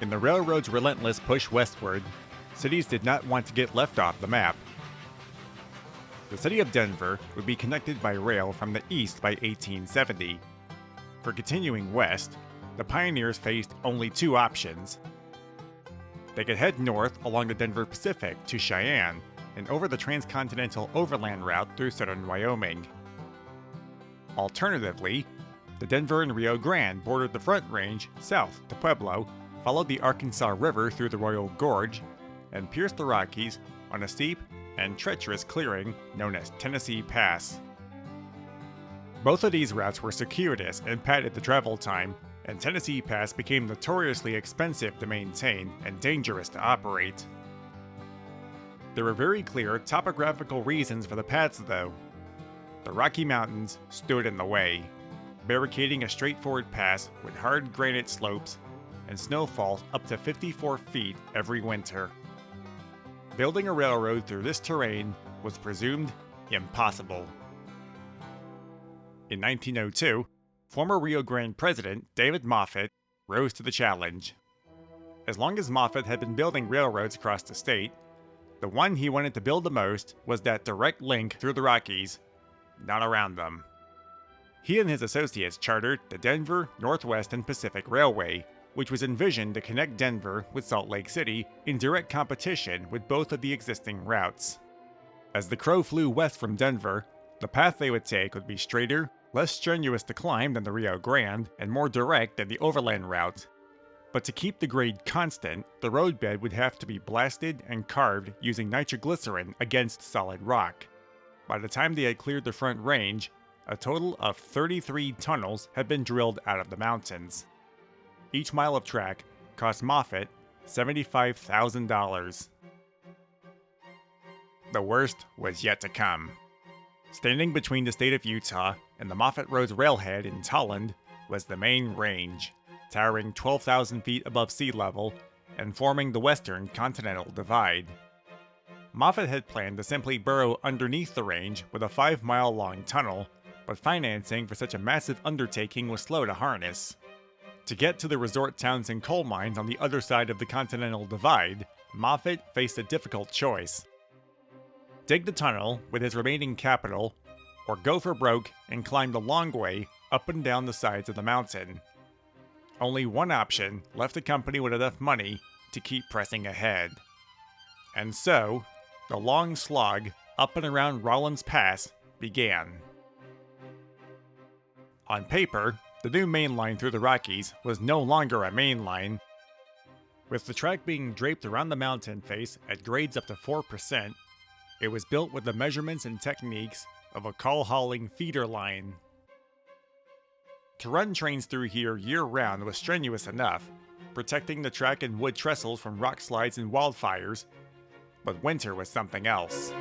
In the railroad's relentless push westward, cities did not want to get left off the map. The city of Denver would be connected by rail from the east by 1870. For continuing west, the pioneers faced only two options. They could head north along the Denver Pacific to Cheyenne and over the transcontinental overland route through southern Wyoming. Alternatively, the Denver and Rio Grande bordered the Front Range south to Pueblo, followed the Arkansas River through the Royal Gorge, and pierced the Rockies on a steep and treacherous clearing known as Tennessee Pass. Both of these routes were circuitous and padded the travel time, and Tennessee Pass became notoriously expensive to maintain and dangerous to operate. There were very clear topographical reasons for the paths, though. The Rocky Mountains stood in the way, barricading a straightforward pass with hard granite slopes and snowfalls up to 54 feet every winter. Building a railroad through this terrain was presumed impossible. In 1902, former Rio Grande president David Moffat rose to the challenge. As long as Moffat had been building railroads across the state, the one he wanted to build the most was that direct link through the Rockies, not around them. He and his associates chartered the Denver, Northwest and Pacific Railway, which was envisioned to connect Denver with Salt Lake City in direct competition with both of the existing routes. As the crow flew west from Denver, the path they would take would be straighter, less strenuous to climb than the Rio Grande, and more direct than the overland route. But to keep the grade constant, the roadbed would have to be blasted and carved using nitroglycerin against solid rock. By the time they had cleared the Front Range, a total of 33 tunnels had been drilled out of the mountains. Each mile of track cost Moffat $75,000. The worst was yet to come. Standing between the state of Utah and the Moffat Road's railhead in Tolland was the main range, towering 12,000 feet above sea level and forming the Western Continental Divide. Moffat had planned to simply burrow underneath the range with a 5-mile-long tunnel, but financing for such a massive undertaking was slow to harness. To get to the resort towns and coal mines on the other side of the Continental Divide, Moffat faced a difficult choice. Dig the tunnel with his remaining capital, or go for broke and climb the long way up and down the sides of the mountain. Only one option left the company with enough money to keep pressing ahead. And so, the long slog up and around Rollins Pass began. On paper, the new main line through the Rockies was no longer a main line. With the track being draped around the mountain face at grades up to 4%, it was built with the measurements and techniques of a coal-hauling feeder line. To run trains through here year-round was strenuous enough, protecting the track and wood trestles from rock slides and wildfires, but winter was something else.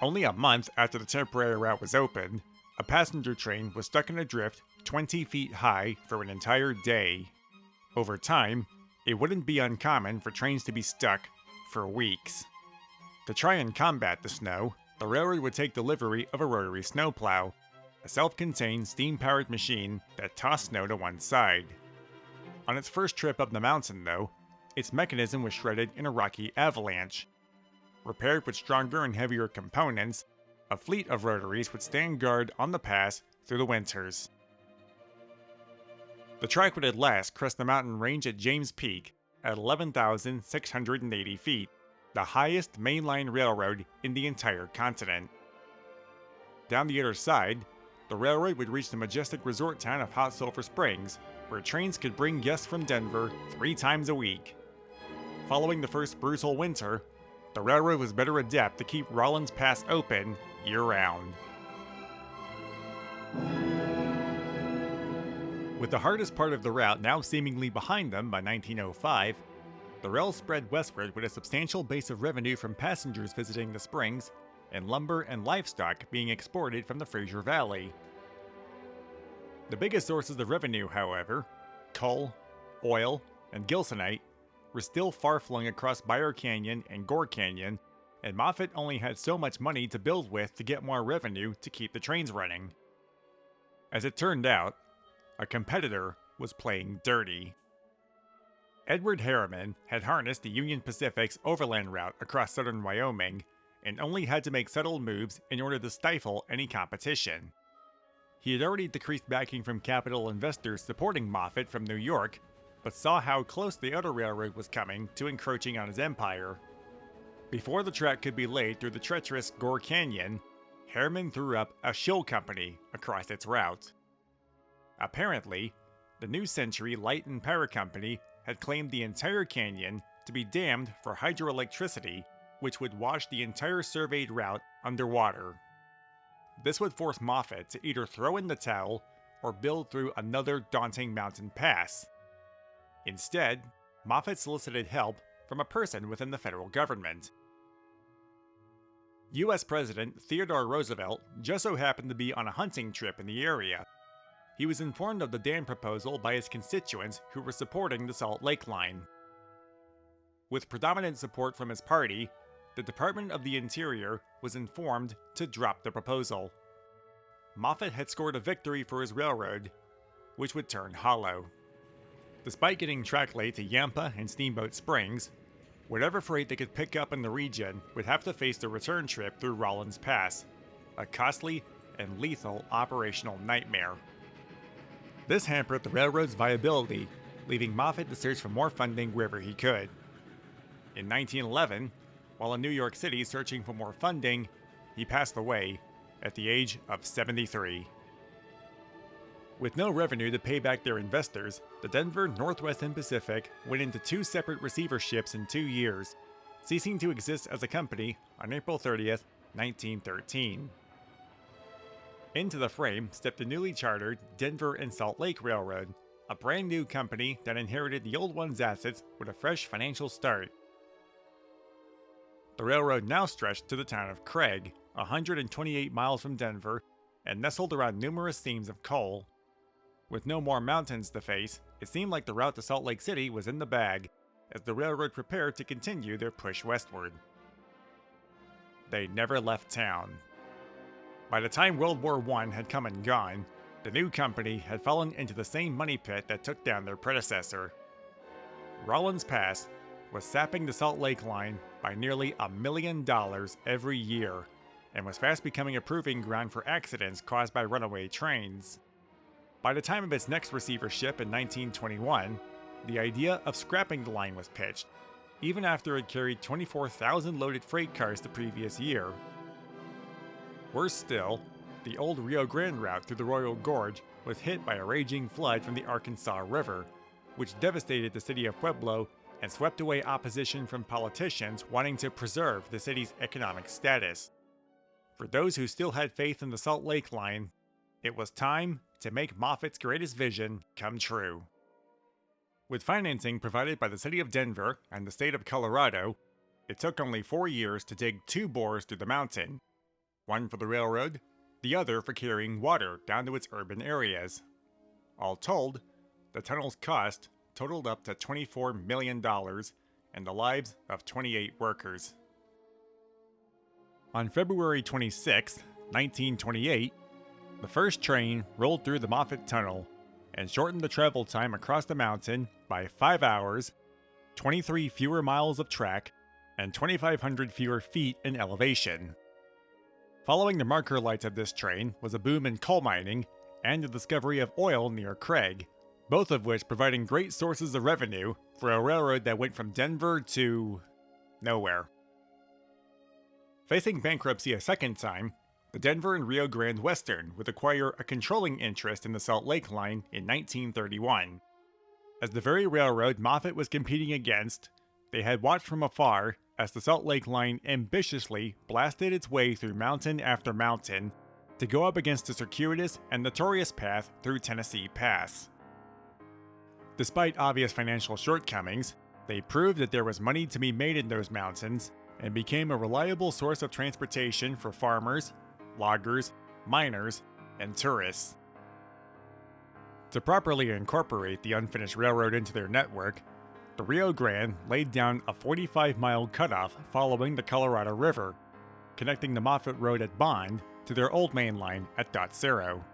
Only a month after the temporary route was opened, a passenger train was stuck in a drift 20 feet high for an entire day. Over time, it wouldn't be uncommon for trains to be stuck for weeks. To try and combat the snow, the railroad would take delivery of a rotary snowplow, a self-contained steam-powered machine that tossed snow to one side. On its first trip up the mountain, though, its mechanism was shredded in a rocky avalanche. Repaired with stronger and heavier components, a fleet of rotaries would stand guard on the pass through the winters. The track would at last crest the mountain range at James Peak at 11,680 feet, the highest mainline railroad in the entire continent. Down the other side, the railroad would reach the majestic resort town of Hot Sulphur Springs, where trains could bring guests from Denver 3 times a week. Following the first brutal winter, the railroad was better adept to keep Rollins Pass open year-round. With the hardest part of the route now seemingly behind them by 1905, the rail spread westward with a substantial base of revenue from passengers visiting the springs and lumber and livestock being exported from the Fraser Valley. The biggest sources of revenue, however, coal, oil, and gilsonite, were still far-flung across Byre Canyon and Gore Canyon, and Moffat only had so much money to build with to get more revenue to keep the trains running. As it turned out, a competitor was playing dirty. Edward Harriman had harnessed the Union Pacific's overland route across southern Wyoming and only had to make subtle moves in order to stifle any competition. He had already decreased backing from capital investors supporting Moffat from New York, but saw how close the other railroad was coming to encroaching on his empire. Before the track could be laid through the treacherous Gore Canyon, Harriman threw up a shill company across its route. Apparently, the New Century Light and Power Company had claimed the entire canyon to be dammed for hydroelectricity, which would wash the entire surveyed route underwater. This would force Moffat to either throw in the towel or build through another daunting mountain pass. Instead, Moffat solicited help from a person within the federal government. US President Theodore Roosevelt just so happened to be on a hunting trip in the area. He was informed of the dam proposal by his constituents who were supporting the Salt Lake Line. With predominant support from his party, the Department of the Interior was informed to drop the proposal. Moffat had scored a victory for his railroad, which would turn hollow. Despite getting track laid to Yampa and Steamboat Springs, whatever freight they could pick up in the region would have to face the return trip through Rollins Pass, a costly and lethal operational nightmare. This hampered the railroad's viability, leaving Moffat to search for more funding wherever he could. In 1911, while in New York City searching for more funding, he passed away at the age of 73. With no revenue to pay back their investors, the Denver, Northwest and Pacific went into two separate receiverships in 2 years, ceasing to exist as a company on April 30th, 1913. Into the frame stepped the newly chartered Denver and Salt Lake Railroad, a brand new company that inherited the old one's assets with a fresh financial start. The railroad now stretched to the town of Craig, 128 miles from Denver, and nestled around numerous seams of coal. With no more mountains to face, it seemed like the route to Salt Lake City was in the bag, as the railroad prepared to continue their push westward. They never left town. By the time World War I had come and gone, the new company had fallen into the same money pit that took down their predecessor. Rollins Pass was sapping the Salt Lake Line by nearly $1 million every year, and was fast becoming a proving ground for accidents caused by runaway trains. By the time of its next receivership in 1921, the idea of scrapping the line was pitched, even after it carried 24,000 loaded freight cars the previous year. Worse still, the old Rio Grande route through the Royal Gorge was hit by a raging flood from the Arkansas River, which devastated the city of Pueblo and swept away opposition from politicians wanting to preserve the city's economic status. For those who still had faith in the Salt Lake Line, it was time to make Moffat's greatest vision come true. With financing provided by the city of Denver and the state of Colorado, it took only 4 years to dig 2 bores through the mountain, one for the railroad, the other for carrying water down to its urban areas. All told, the tunnel's cost totaled up to $24 million and the lives of 28 workers. On February 26, 1928, the first train rolled through the Moffat Tunnel and shortened the travel time across the mountain by 5 hours, 23 fewer miles of track, and 2,500 fewer feet in elevation. Following the marker lights of this train was a boom in coal mining and the discovery of oil near Craig, both of which providing great sources of revenue for a railroad that went from Denver to nowhere. Facing bankruptcy a second time, the Denver and Rio Grande Western would acquire a controlling interest in the Salt Lake Line in 1931. As the very railroad Moffat was competing against, they had watched from afar as the Salt Lake Line ambitiously blasted its way through mountain after mountain to go up against the circuitous and notorious path through Tennessee Pass. Despite obvious financial shortcomings, they proved that there was money to be made in those mountains and became a reliable source of transportation for farmers, loggers, miners, and tourists. To properly incorporate the unfinished railroad into their network, the Rio Grande laid down a 45-mile cutoff following the Colorado River, connecting the Moffat Road at Bond to their old main line at Dot Zero.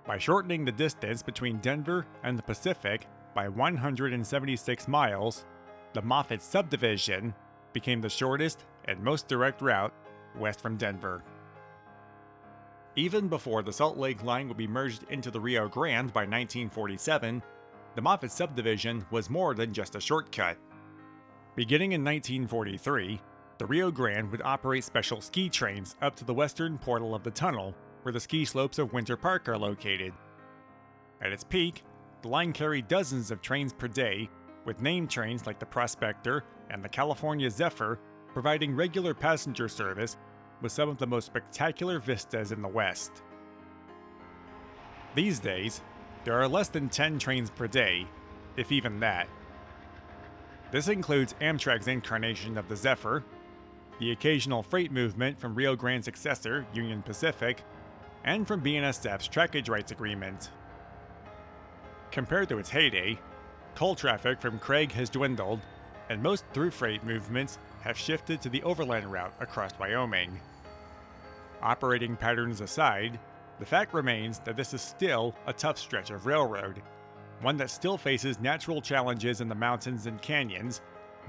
By shortening the distance between Denver and the Pacific by 176 miles, the Moffat subdivision became the shortest and most direct route west from Denver. Even before the Salt Lake line would be merged into the Rio Grande by 1947, the Moffat subdivision was more than just a shortcut. Beginning in 1943, the Rio Grande would operate special ski trains up to the western portal of the tunnel, where the ski slopes of Winter Park are located. At its peak, the line carried dozens of trains per day, with named trains like the Prospector and the California Zephyr providing regular passenger service with some of the most spectacular vistas in the West. These days, there are less than 10 trains per day, if even that. This includes Amtrak's incarnation of the Zephyr, the occasional freight movement from Rio Grande's successor, Union Pacific, and from BNSF's trackage rights agreement. Compared to its heyday, coal traffic from Craig has dwindled, and most through freight movements have shifted to the overland route across Wyoming. Operating patterns aside, the fact remains that this is still a tough stretch of railroad, one that still faces natural challenges in the mountains and canyons,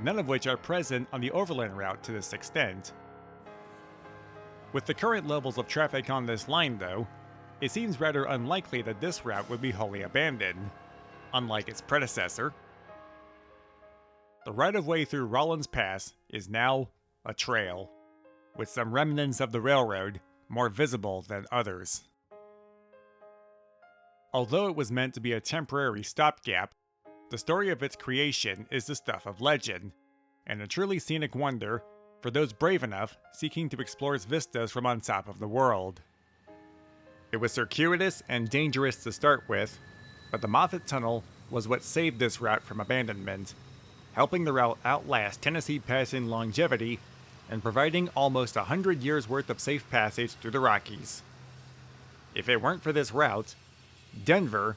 none of which are present on the overland route to this extent. With the current levels of traffic on this line, though, it seems rather unlikely that this route would be wholly abandoned, unlike its predecessor. The right-of-way through Rollins Pass is now a trail, with some remnants of the railroad more visible than others. Although it was meant to be a temporary stopgap, the story of its creation is the stuff of legend, and a truly scenic wonder for those brave enough seeking to explore its vistas from on top of the world. It was circuitous and dangerous to start with, but the Moffat Tunnel was what saved this route from abandonment, helping the route outlast Tennessee Pass in longevity and providing almost 100 years worth of safe passage through the Rockies. If it weren't for this route, Denver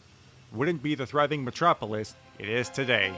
wouldn't be the thriving metropolis it is today.